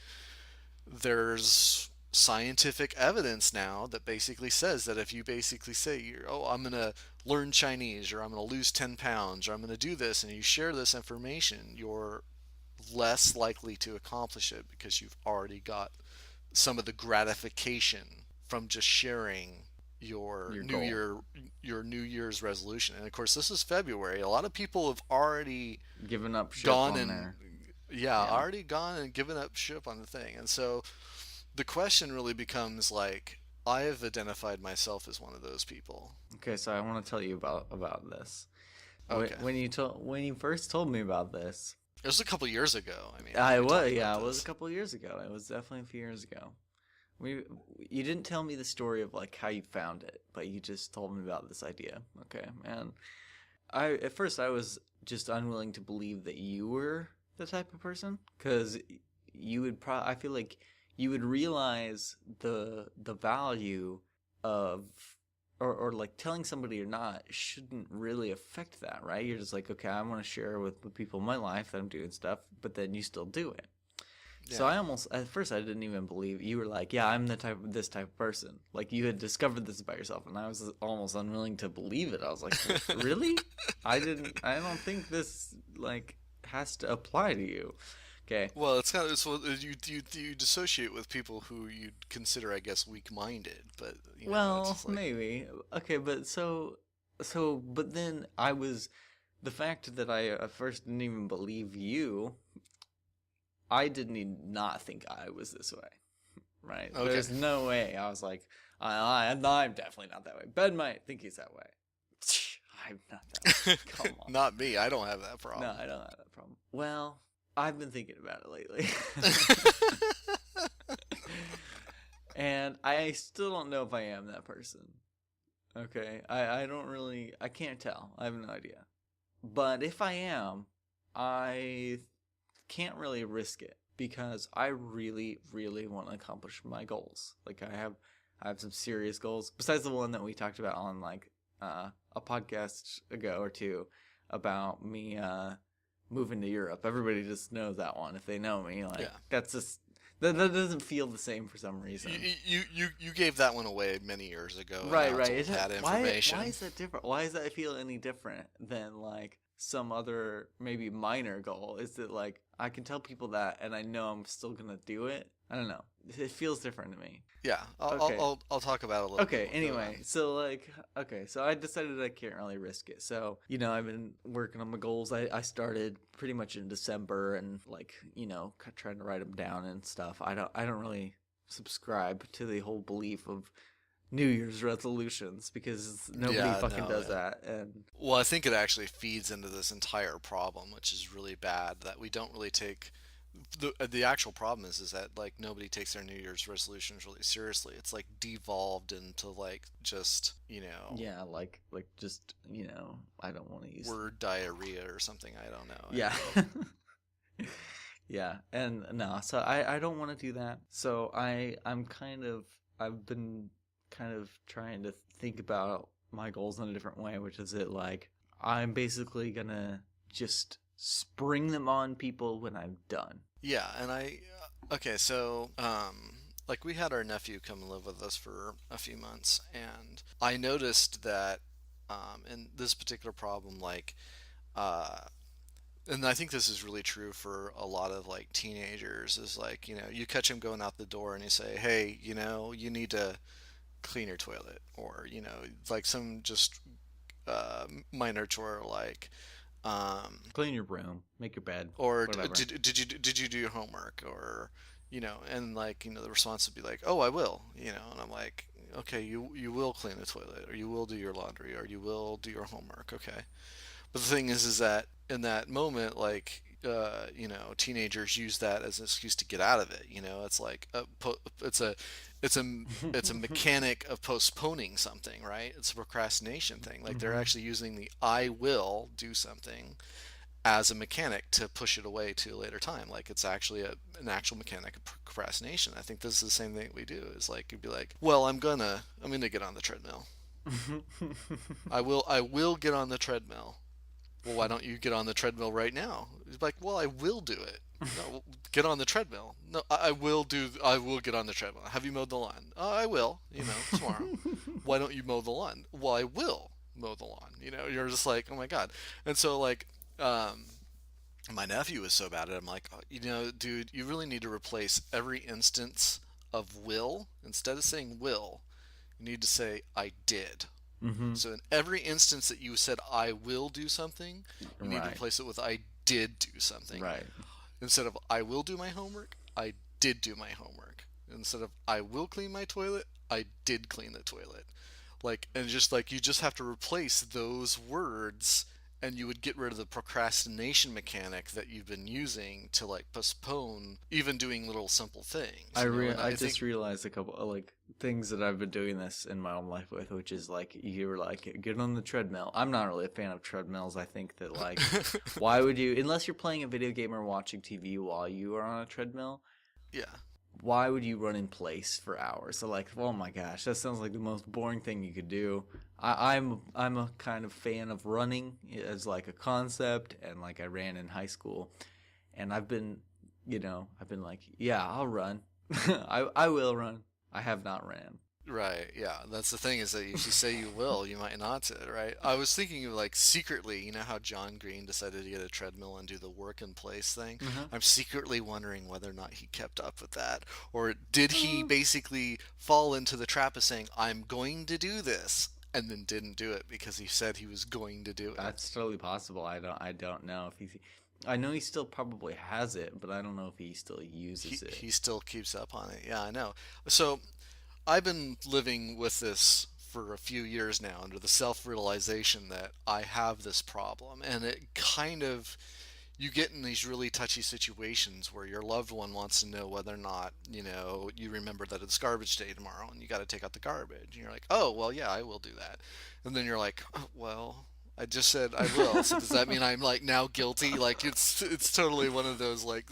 there's scientific evidence now that basically says that if you basically say, oh, I'm going to learn Chinese, or I'm going to lose 10 pounds, or I'm going to do this, and you share this information, you're less likely to accomplish it because you've already got some of the gratification from just sharing your New Year's resolution. And of course, this is February. A lot of people have already
Given up ship
gone
on
and
there.
already gone and given up ship on the thing. And so the question really becomes like, I have identified myself as one of those people.
Okay, so I want to tell you about this.
Okay.
When you first told me about this,
It was a couple years ago. I mean,
it was a couple of years ago. It was definitely a few years ago. You didn't tell me the story of like how you found it, but you just told me about this idea. Okay, and at first I was just unwilling to believe that you were the type of person, because you would I feel like you would realize the value of, or like telling somebody or not shouldn't really affect that, right? You're just like, okay, I want to share with the people in my life that I'm doing stuff, but then you still do it.
Yeah.
So at first I didn't even believe you were like, yeah, I'm this type of person. Like you had discovered this about yourself, and I was almost unwilling to believe it. I was like, really? I don't think this like has to apply to you. Okay.
Well, it's kind of, so you dissociate with people who you'd consider, I guess, weak-minded, but it's
Well,
just like,
maybe. Okay, but but then the fact that I at first didn't even believe you, I didn't even not think I was this way, right?
Okay.
There's no way. I was like, I'm definitely not that way. Ben might think he's that way. I'm not that way. Come on.
Not me. I don't have that problem.
No, I don't have that problem. Well, I've been thinking about it lately. And I still don't know if I am that person. Okay? I don't really, I can't tell. I have no idea. But if I am, I can't really risk it, because I really, really want to accomplish my goals. Like I have some serious goals besides the one that we talked about on like a podcast ago or two about me moving to Europe. Everybody just knows that one if they know me. Like that's just that doesn't feel the same for some reason.
You gave that one away many years ago.
Right.
It's that information.
Why is that different? Why does that feel any different than like some other maybe minor goal? Is it like I can tell people that and I know I'm still gonna do it? I don't know. It feels different to me.
Yeah,
Okay.
I'll talk about it a little bit.
Okay, anyway, so I decided I can't really risk it. So, I've been working on my goals. I started pretty much in December and like, trying to write them down and stuff. I don't really subscribe to the whole belief of New Year's resolutions, because nobody does that. And
well, I think it actually feeds into this entire problem, which is really bad, that we don't really take the actual problem is that like nobody takes their New Year's resolutions really seriously. It's like devolved into like just
yeah, like just I don't want to use
word diarrhea or something. I don't know.
Yeah. Yeah, and no, so I don't want to do that. So I've been kind of trying to think about my goals in a different way, which is that like I'm basically gonna just spring them on people when I'm done.
Yeah, and okay, so like we had our nephew come and live with us for a few months, and I noticed that in this particular problem, like and I think this is really true for a lot of like teenagers, is like, you catch him going out the door and you say, hey, you need to clean your toilet, or like some just minor chore like
clean your room, make your bed,
or
whatever.
did you do your homework, or And like, the response would be like, oh, I will, and I'm like, okay, you will clean the toilet, or you will do your laundry, or you will do your homework, okay. But the thing is that in that moment, like, teenagers use that as an excuse to get out of it. It's like it's a it's a mechanic of postponing something, right? It's a procrastination thing. Like they're
Hmm.
actually using the "I will do something" as a mechanic to push it away to a later time. Like it's actually an actual mechanic of procrastination. I think this is the same thing we do. Is like you'd be like, well, I'm gonna get on the treadmill. I will get on the treadmill. Well, why don't you get on the treadmill right now? He's like, well, I will do it. No, get on the treadmill. No, I will get on the treadmill. Have you mowed the lawn? I will, tomorrow. Why don't you mow the lawn? Well, I will mow the lawn. You're just like, oh my God. And so like, um, my nephew was so bad at it. I'm like, oh, dude, you really need to replace every instance of will. Instead of saying will, you need to say I did.
Hmm.
So in every instance that you said I will do something, you need to
Right.
replace it with I did do something.
Right.
Instead of I will do my homework, I did do my homework. Instead of I will clean my toilet, I did clean the toilet. Like, and just like you just have to replace those words, and you would get rid of the procrastination mechanic that you've been using to like postpone even doing little simple things, and
I
I think
just realized a couple of like things that I've been doing this in my own life with, which is like you were like get on the treadmill. I'm not really a fan of treadmills. I think that like why would you, unless you're playing a video game or watching TV while you are on a treadmill,
yeah.
why would you run in place for hours? So like, oh my gosh, that sounds like the most boring thing you could do. I'm a kind of fan of running as like a concept, and like I ran in high school, and I've been like, yeah, I'll run. I will run. I have not ran.
Right, yeah. That's the thing is that if you say you will, you might not, right? I was thinking of like secretly, how John Green decided to get a treadmill and do the work in place thing.
Hmm.
I'm secretly wondering whether or not he kept up with that. Or did he basically fall into the trap of saying, I'm going to do this, and then didn't do it because he said he was going to do it?
That's totally possible. I don't know if he's. I know he still probably has it, but I don't know if he still
He,
uses it.
he still keeps up on it. Yeah, I know. So I've been living with this for a few years now under the self realization that I have this problem. And it kind of, you get in these really touchy situations where your loved one wants to know whether or not, you remember that it's garbage day tomorrow and you got to take out the garbage. And you're like, oh, well, yeah, I will do that. And then you're like, oh, well, I just said I will. So does that mean I'm like now guilty? Like it's totally one of those like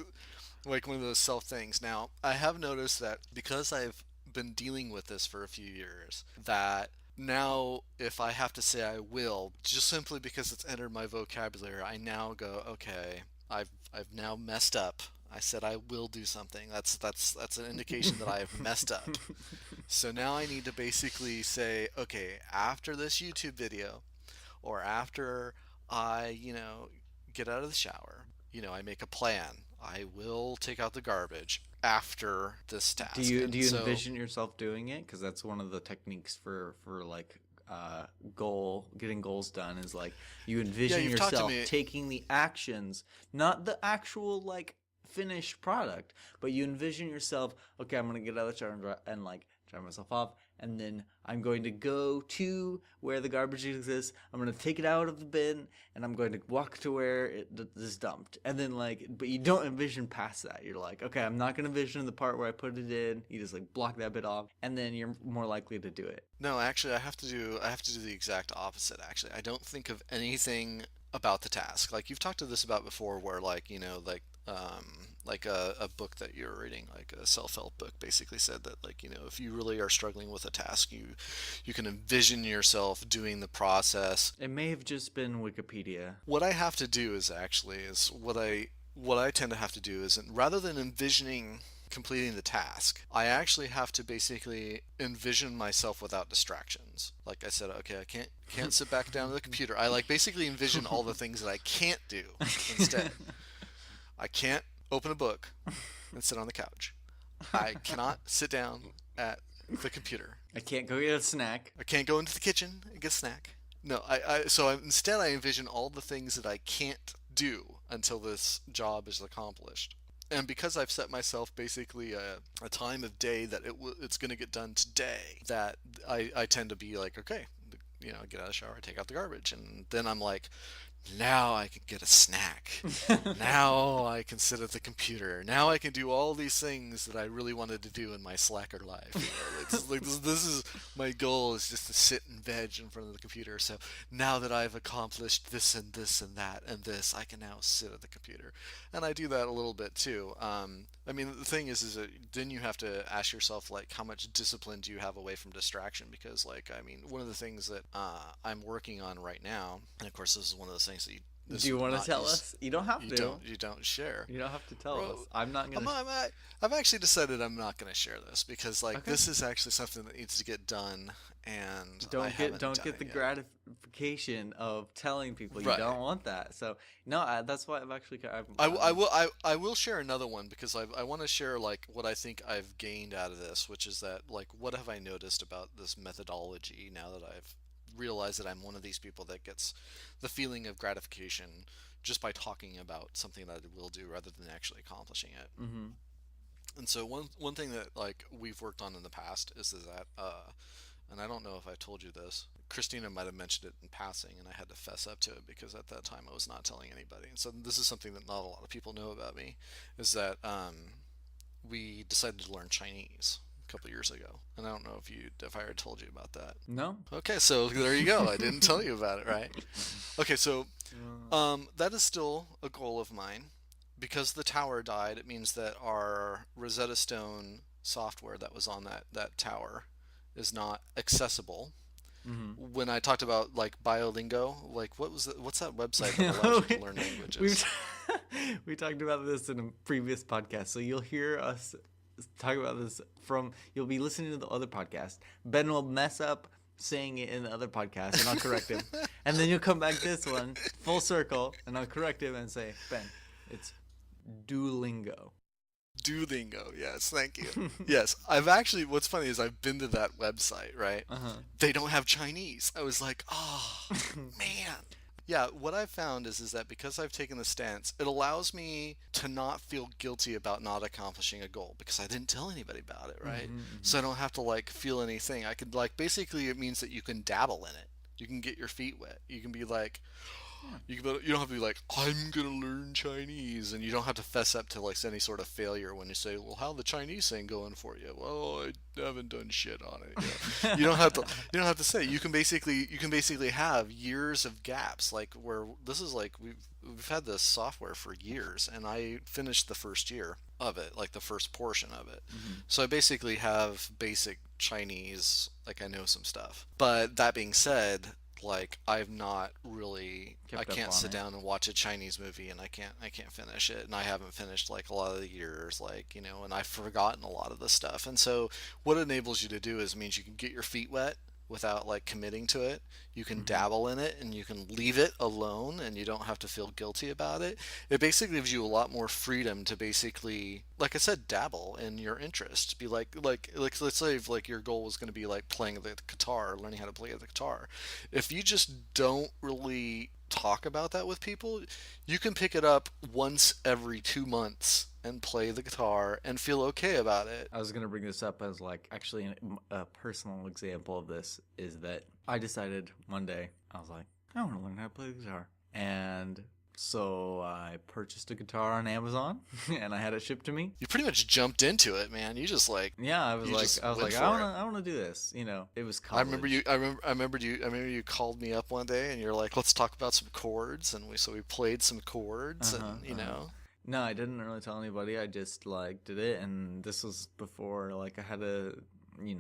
one of those self things. Now, I have noticed that because I've been dealing with this for a few years, that now if I have to say I will, just simply because it's entered my vocabulary, I now go, okay, I've now messed up. I said I will do something. That's an indication that I have messed up. So now I need to basically say, okay, after this YouTube video, or after I, get out of the shower, I make a plan. I will take out the garbage after this
Do
task.
you
And so,
envision yourself doing it? Because that's one of the techniques for like goal getting goals done is like you
yeah,
envision
you've talked to
yourself
me.
taking the actions, not the actual like finished product, but you envision yourself. Okay, I'm gonna get out of the shower and like dry myself off, and then I'm going to go to where the garbage exists. I'm going to take it out of the bin, and I'm going to walk to where it is dumped. And then like, but you don't envision past that. You're like, okay, I'm not going to envision the part where I put it in. You just like block that bit off, and then you're more likely to do it.
No, actually, I have to do the exact opposite. Actually, I don't think of anything about the task. Like you've talked to this about before, where like a book that you're reading, like a self-help book, basically said that like if you really are struggling with a task, you can envision yourself doing the process.
It may have just been Wikipedia.
What I have to do is what I tend to have to do is, rather than envisioning completing the task, I actually have to basically envision myself without distractions. Like I said, okay, I can't sit back down to the computer. I like basically envision all the things that I can't do instead. I can't open a book and sit on the couch. I cannot sit down at the computer.
I can't go get a snack.
I can't go into the kitchen and get a snack. No, instead I envision all the things that I can't do until this job is accomplished. And because I've set myself basically a time of day that it's going to get done today, that I tend to be like, okay, get out of the shower, take out the garbage, and then I'm like, now I can get a snack. Now I can sit at the computer. Now I can do all these things that I really wanted to do in my slacker life. It's like this is my goal, is just to sit and veg in front of the computer. So now that I've accomplished this and this and that and this, I can now sit at the computer. And I do that a little bit too. I mean, the thing is that then you have to ask yourself, like, how much discipline do you have away from distraction? Because, like, I mean, one of the things that I'm working on right now, and of course, this is one of those things that
do you want to tell us? You don't have to.
You don't share.
You don't have to tell us. I'm not gonna.
I've actually decided I'm not gonna share this because, like,
Okay.
this is actually something that needs to get done, and
Don't get the
yet.
gratification of telling people you
Right.
don't want that. So no, that's why I've actually.
I will share another one because I want to share, like, what I think I've gained out of this, which is that, like, what have I noticed about this methodology now that I've realized that I'm one of these people that gets the feeling of gratification just by talking about something that I will do rather than actually accomplishing it.
Mm-hmm.
And so one thing that, like, we've worked on in the past is that and I don't know if I told you this. Christina might have mentioned it in passing, and I had to fess up to it because at that time I was not telling anybody. And so this is something that not a lot of people know about me, is that we decided to learn Chinese a couple years ago. And I don't know if I already told you about that.
No.
Okay, so there you go. I didn't tell you about it, right? Okay, so that is still a goal of mine. Because the tower died, it means that our Rosetta Stone software that was on that tower is not accessible.
Mm-hmm.
When I talked about, like, Biolingo, like, what's that website that allows you to learn languages?
We talked about this in a previous podcast, so you'll hear us talk about this you'll be listening to the other podcast. Ben will mess up saying it in the other podcast, and I'll correct him. And then you'll come back this one, full circle, and I'll correct him and say, Ben, it's Duolingo.
Duolingo, yes, thank you. Yes, what's funny is I've been to that website, right?
Uh-huh.
They don't have Chinese. I was like, oh, man. Yeah, what I've found is that because I've taken the stance, it allows me to not feel guilty about not accomplishing a goal because I didn't tell anybody about it, right?
Mm-hmm.
So I don't have to, like, feel anything. I could, like, basically it means that you can dabble in it. You can get your feet wet. You can be like, you don't have to be like, I'm gonna learn Chinese, and you don't have to fess up to, like, any sort of failure when you say, well, how the Chinese thing going for you? Well, I haven't done shit on it yet. You don't have to say. You can basically have years of gaps, like, where this is like we've had this software for years, and I finished the first year of it, like the first portion of it.
Mm-hmm.
So I basically have basic Chinese, like, I know some stuff. But that being said, like, I've not really
Kept
I
up
can't
on
sit
it.
down and watch a Chinese movie, and I can't finish it, and I haven't finished, like, a lot of the years, like, and I've forgotten a lot of the stuff. And so what it enables you to do is means you can get your feet wet without, like, committing to it. You can
Mm-hmm.
dabble in it, and you can leave it alone, and you don't have to feel guilty about it. It basically gives you a lot more freedom to basically, like I said, dabble in your interest. Be like let's say if, like, your goal was going to be, like, playing the guitar, learning how to play the guitar. If you just don't really talk about that with people, you can pick it up once every 2 months and play the guitar and feel okay about it.
I was going to bring this up as, like, actually a personal example of this is that I decided one day, I was like, I want to learn how to play the guitar. And so I purchased a guitar on Amazon and I had it shipped to me.
You pretty much jumped into it, man. You just, like,
Yeah, I was
You just went
like,
for
I want to do this. It was college.
I remember you called me up one day and you're like, let's talk about some chords, and we played some chords, and.
No, I didn't really tell anybody. I just, like, did it, and this was before, like, I had a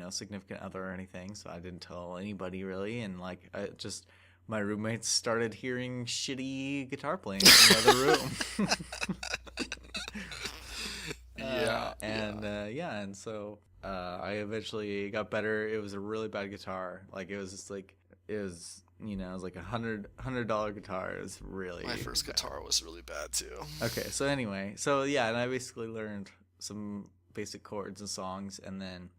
significant other or anything, so I didn't tell anybody really. And, like, my roommates started hearing shitty guitar playing in the other room. And so I eventually got better. It was a really bad guitar. Like, it was just like it was like $100 guitar. It was really
My first
bad.
guitar was really bad too.
Okay, so anyway, and I basically learned some basic chords and songs, and then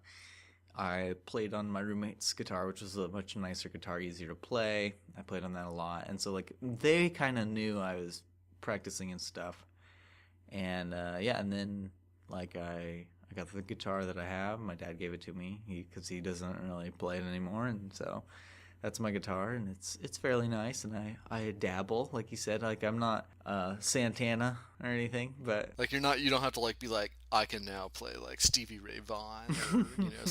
I played on my roommate's guitar, which was a much nicer guitar, easier to play. I played on that a lot, and so, like, they kind of knew I was practicing and stuff. And yeah, and then like I got the guitar that I have. My dad gave it to me because he doesn't really play it anymore, and so that's my guitar, and it's fairly nice. And I dabble, like you said. Like I'm not Santana or anything, but
Like you don't have to like be like I can now play like Stevie Ray Vaughan or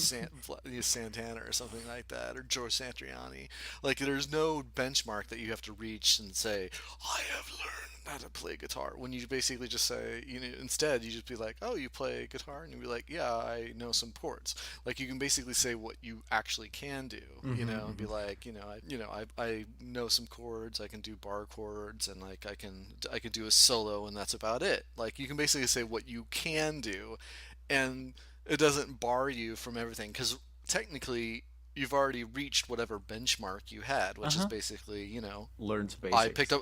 Santana or something like that or Joe Satriani. Like there's no benchmark that you have to reach and say I have learned how to play guitar. When you basically just say instead you just be like, oh, you play guitar, and you be like, yeah, I know some chords. Like you can basically say what you actually can do, and be like, I know some chords. I can do bar chords, and like I can do a solo, and that's about it. Like you can basically say what you can do, and it doesn't bar you from everything because technically you've already reached whatever benchmark you had, which is basically,
learns
I picked
basics.
up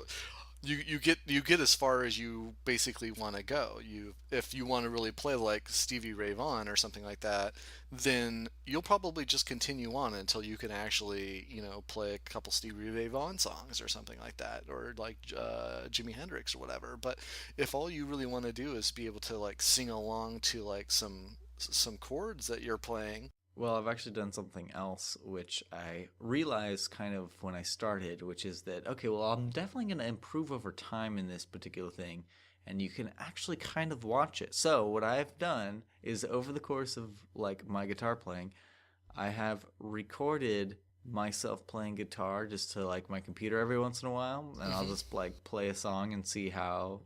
you get as far as you basically want to go. You if you want to really play like Stevie Ray Vaughan or something like that, then you'll probably just continue on until you can actually play a couple Stevie Ray Vaughan songs or something like that, or like Jimi Hendrix or whatever. But if all you really want to do is be able to like sing along to like some chords that you're playing.
Well, I've actually done something else, which I realized kind of when I started, which is that, okay, well, I'm definitely going to improve over time in this particular thing, and you can actually kind of watch it. So, what I've done is over the course of like my guitar playing, I have recorded myself playing guitar just to like my computer every once in a while, and I'll just like play a song and see how,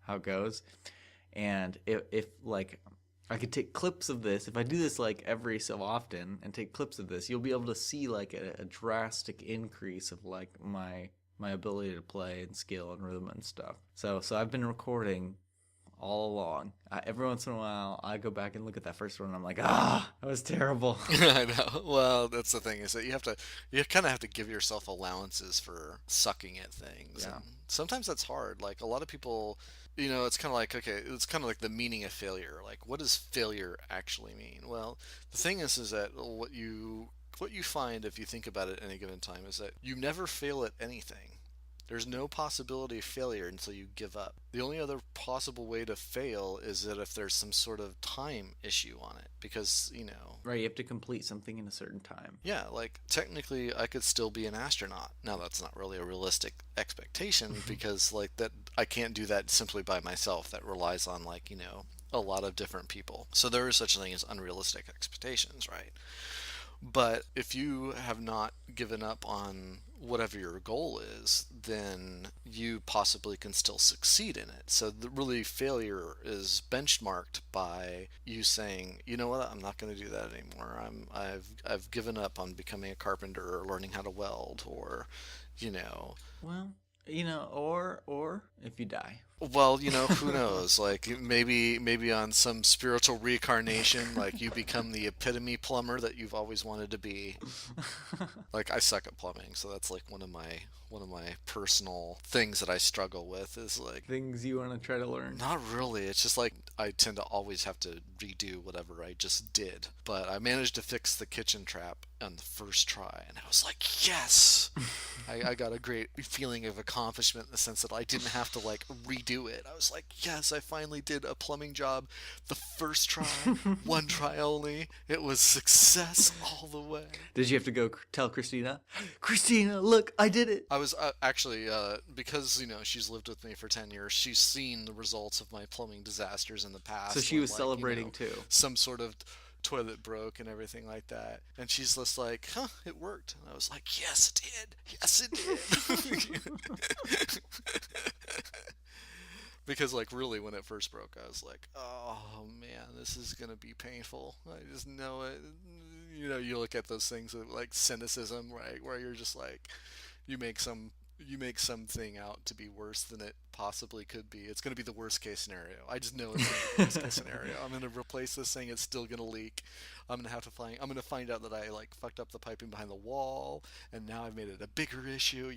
how it goes. And if like I could take clips of this. If I do this like every so often and take clips of this, you'll be able to see like a drastic increase of like my ability to play and skill and rhythm and stuff. So I've been recording all along. Every once in a while, I go back and look at that first one, and I'm like, that was terrible.
I know. Well, that's the thing is that you kind of have to give yourself allowances for sucking at things,
Yeah.
and sometimes that's hard. Like a lot of people, it's kind of like okay, it's kind of like the meaning of failure. Like, what does failure actually mean? Well, the thing is that what you find if you think about it at any given time is that you never fail at anything. There's no possibility of failure until you give up. The only other possible way to fail is that if there's some sort of time issue on it. Because,
Right, you have to complete something in a certain time.
yeah, like technically I could still be an astronaut. Now that's not really a realistic expectation because like that I can't do that simply by myself. That relies on like, a lot of different people. So there is such a thing as unrealistic expectations, right? But if you have not given up on whatever your goal is, then you possibly can still succeed in it. So the really failure is benchmarked by you saying, you know what, I'm not going to do that anymore. I've given up on becoming a carpenter or learning how to weld or, you know,
Well, or if you die.
well, who knows? Like maybe on some spiritual reincarnation, like you become the epitome plumber that you've always wanted to be. Like I suck at plumbing, so that's like one of my personal things that I struggle with is like
Things you want to try to learn.
not really. It's just like I tend to always have to redo whatever I just did. But I managed to fix the kitchen trap on the first try, and I was like, yes! I got a great feeling of accomplishment in the sense that I didn't have to like redo it. I was like, yes, I finally did a plumbing job the first try, one try only. It was success all the way.
Did you have to go tell Christina? Christina, look, I did it.
I was actually because she's lived with me for 10 years. She's seen the results of my plumbing disasters in the past.
So she
when,
was
like,
celebrating too.
some sort of toilet broke and everything like that. And she's just like, "Huh, it worked." And I was like, "Yes, it did. Yes, it did." Because like really when it first broke, I was like, "Oh man, this is going to be painful. I just know it." You look at those things with like cynicism, right? Where you're just like you make some you make something out to be worse than it possibly could be. It's going to be the worst case scenario. I just know it's going to be the worst case scenario. I'm going to replace this thing. It's still going to leak. I'm going to find out that I like fucked up the piping behind the wall, and now I've made it a bigger issue.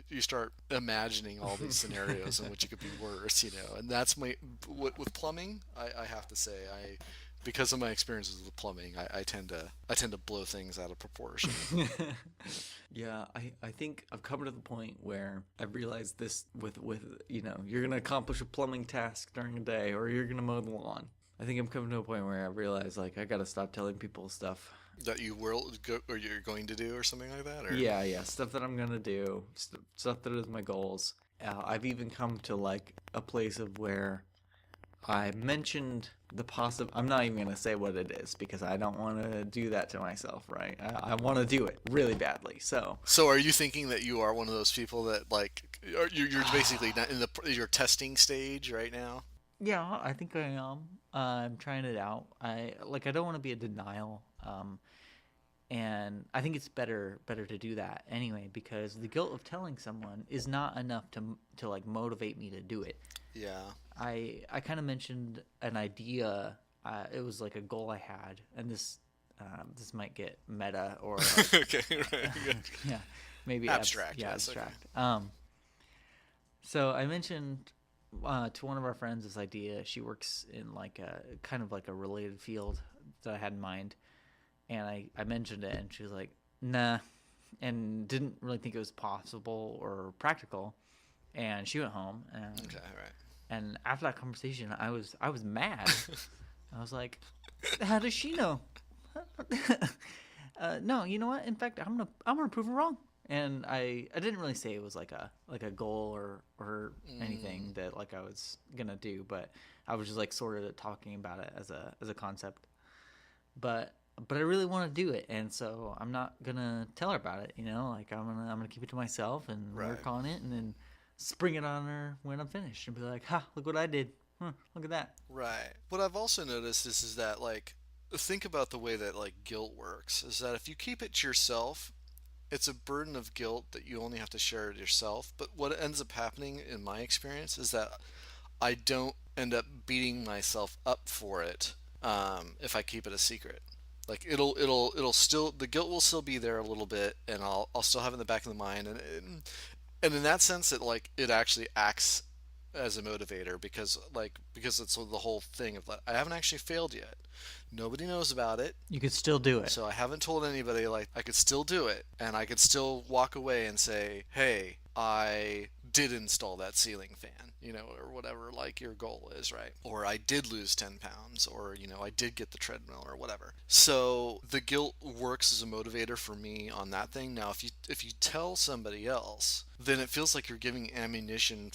You start imagining all these scenarios in which it could be worse. And that's with plumbing. I have to say Because of my experiences with plumbing, I tend to blow things out of proportion.
Yeah, I think I've come to the point where I've realized this with you're gonna accomplish a plumbing task during a day, or you're gonna mow the lawn. I think I'm coming to a point where I realize like I gotta stop telling people stuff.
That you will go, or you're going to do, or something like that, or
Yeah, stuff that I'm gonna do, stuff that is my goals. I've even come to like a place of where I mentioned the possible. I'm not even gonna say what it is because I don't want to do that to myself, right? I want to do it really badly. So
So are you thinking that you are one of those people that like you're basically not in your testing stage right now?
yeah, I think I am. I'm trying it out. I don't want to be a denial. And I think it's better to do that anyway because the guilt of telling someone is not enough to like motivate me to do it.
Yeah.
I kind of mentioned an idea. It was like a goal I had, and this might get meta or like,
Okay. Right. Good.
yeah, maybe
Abstract.
yeah,
Yes, okay.
abstract. So I mentioned to one of our friends this idea. She works in like a kind of like a related field that I had in mind, and I mentioned it, and she was like, "Nah," and didn't really think it was possible or practical. And she went home, and
Okay. Right.
and after that conversation, I was mad. I was like, "How does she know?" No, you know what? In fact, I'm gonna prove her wrong. And I didn't really say it was like a goal or anything that like I was gonna do, but I was just like sort of talking about it as a concept. But I really want to do it, and so I'm not gonna tell her about it. Like I'm gonna keep it to myself and
Right.
work on it, and then spring it on her when I'm finished, and be like, "Ha! Look what I did! Huh, look at that!"
Right. What I've also noticed is that like think about the way that like guilt works is that if you keep it to yourself, it's a burden of guilt that you only have to share it yourself. But what ends up happening in my experience is that I don't end up beating myself up for it if I keep it a secret. Like it'll still the guilt will still be there a little bit, and I'll still have it in the back of the mind, and in that sense, it actually acts as a motivator because it's the whole thing of like I haven't actually failed yet. Nobody knows about it.
You could still do it.
So I haven't told anybody, like, I could still do it, and I could still walk away and say, hey, I did install that ceiling fan, or whatever, like, your goal is, right? Or I did lose 10 pounds, or, I did get the treadmill, or whatever. So the guilt works as a motivator for me on that thing. Now, if you tell somebody else, then it feels like you're giving ammunition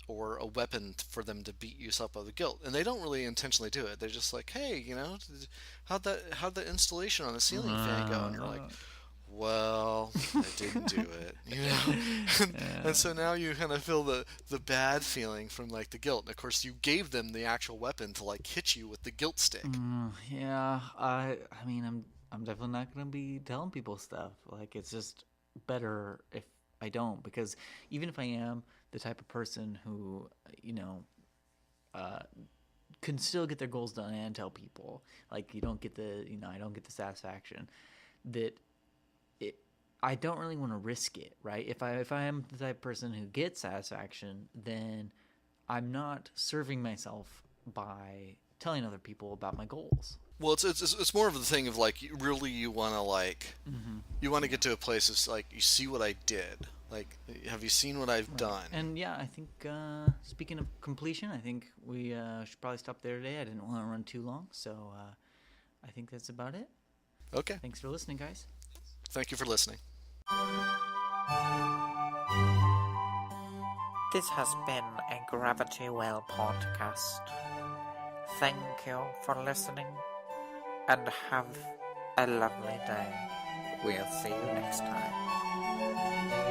or a weapon for them to beat you up of the guilt. And they don't really intentionally do it. They're just like, hey, how'd the installation on the ceiling fan go? And you're like, well, I didn't do it, and so now you kind of feel the bad feeling from like the guilt. And of course, you gave them the actual weapon to like hit you with the guilt stick.
Yeah, I mean, I'm definitely not gonna be telling people stuff. Like, it's just better if I don't, because even if I am the type of person who, can still get their goals done and tell people, like, I don't get the satisfaction that I don't really want to risk it, right? If I am the type of person who gets satisfaction, then I'm not serving myself by telling other people about my goals.
Well, it's more of the thing of like you want to like you want to get to a place of like you see what I did. Like, have you seen what I've done?
And yeah, I think speaking of completion, I think we should probably stop there today. I didn't want to run too long, so I think that's about it.
Okay.
Thanks for listening, guys.
Thank you for listening.
This has been a Gravity Well podcast. Thank you for listening, and have a lovely day. We'll see you next time.